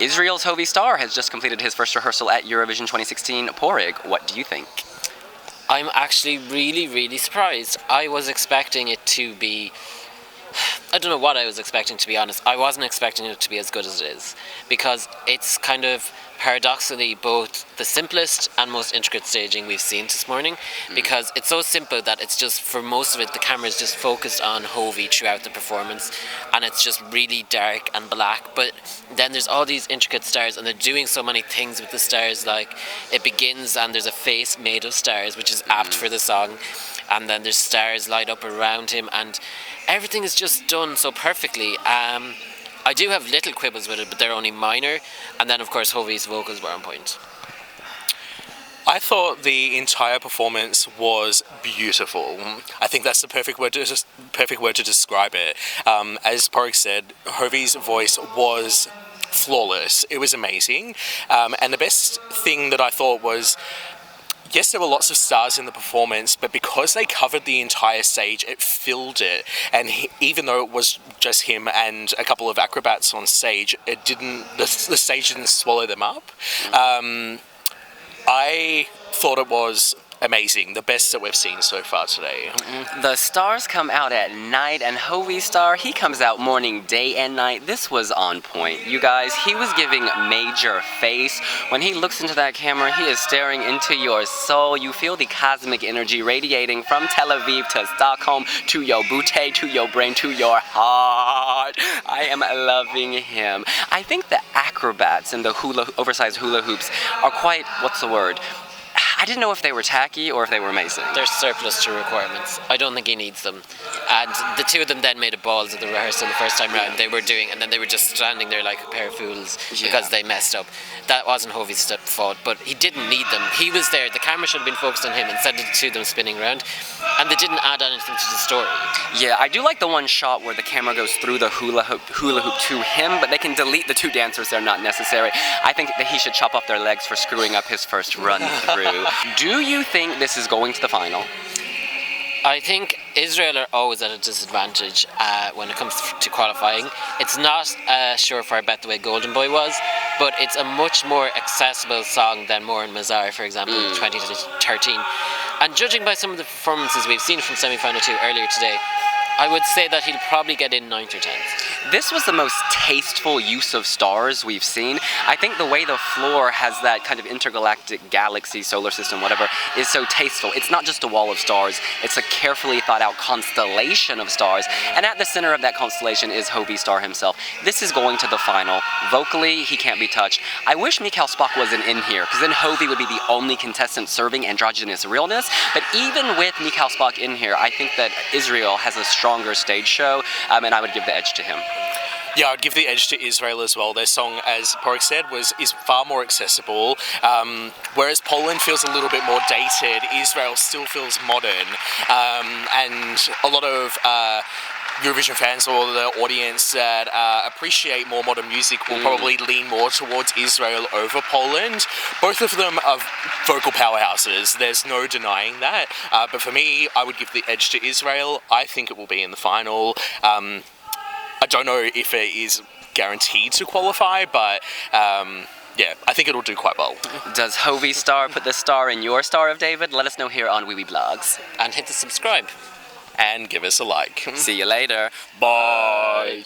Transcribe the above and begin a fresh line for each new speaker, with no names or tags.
Israel's Hovi Star has just completed his first rehearsal at Eurovision 2016 Porig. What do you think?
I'm actually really surprised. I was expecting it to be... I don't know what I was expecting, to be honest. I wasn't expecting it to be as good as it is, because it's kind of paradoxically both the simplest and most intricate staging we've seen this morning, because it's so simple that it's just, for most of it, the camera is just focused on Hovi throughout the performance, and it's just really dark and black. But then there's all these intricate stars, and they're doing so many things with the stars. Like, it begins and there's a face made of stars, which is apt for the song, and then there's stars light up around him, and everything is just done so perfectly. I do have little quibbles with it, but they're only minor. And then, of course, Hovi's vocals were on point.
I thought the entire performance was beautiful. I think that's the perfect word to describe it. As Porig said, Hervey's voice was flawless. It was amazing. And the best thing that I thought was, yes, there were lots of stars in the performance, but because they covered the entire stage, it filled it. And even though it was just him and a couple of acrobats on stage, the stage didn't swallow them up. I thought it was amazing, the best that we've seen so far today.
The stars come out at night, and Hovi Star, he comes out morning, day, and night. This was on point. You guys, he was giving major face. When he looks into that camera, he is staring into your soul. You feel the cosmic energy radiating from Tel Aviv to Stockholm, to your booty, to your brain, to your heart. I am loving him. I think the acrobats and the oversized hula hoops are quite, what's the word? I didn't know if they were tacky or if they were amazing.
They're surplus to requirements. I don't think he needs them. And the two of them then made a balls at the rehearsal the first time round. They were doing, and then they were just standing there like a pair of fools because they messed up. That wasn't Hovi's fault, but he didn't need them. He was there. The camera should have been focused on him instead of the two of them spinning around. And they didn't add anything to the story.
Yeah, I do like the one shot where the camera goes through the hula hoop to him, but they can delete the two dancers. They're not necessary. I think that he should chop off their legs for screwing up his first run through. Do you think this is going to the final?
I think Israel are always at a disadvantage when it comes to qualifying. It's not a surefire bet the way Golden Boy was, but it's a much more accessible song than More and Mazar, for example, in 2013. And judging by some of the performances we've seen from semi-final 2 earlier today, I would say that he'll probably get in 9th or 10th.
This was the most tasteful use of stars we've seen. I think the way the floor has that kind of intergalactic galaxy, solar system, whatever, is so tasteful. It's not just a wall of stars, it's a carefully thought out constellation of stars. And at the center of that constellation is Hovi Star himself. This is going to the final. Vocally, he can't be touched. I wish Mikhail Spock wasn't in here, because then Hovi would be the only contestant serving androgynous realness. But even with Mikhail Spock in here, I think that Israel has a stronger stage show, and I would give the edge to him.
Yeah, I'd give the edge to Israel as well. Their song, as Porig said, is far more accessible. Whereas Poland feels a little bit more dated, Israel still feels modern. And a lot of Eurovision fans or the audience that appreciate more modern music will probably lean more towards Israel over Poland. Both of them are vocal powerhouses, there's no denying that. But for me, I would give the edge to Israel. I think it will be in the final. I don't know if it is guaranteed to qualify, but yeah, I think it'll do quite well.
Does Hovi Star put the star in your Star of David? Let us know here on wiwibloggs.
And hit the subscribe.
And give us a like.
See you later.
Bye.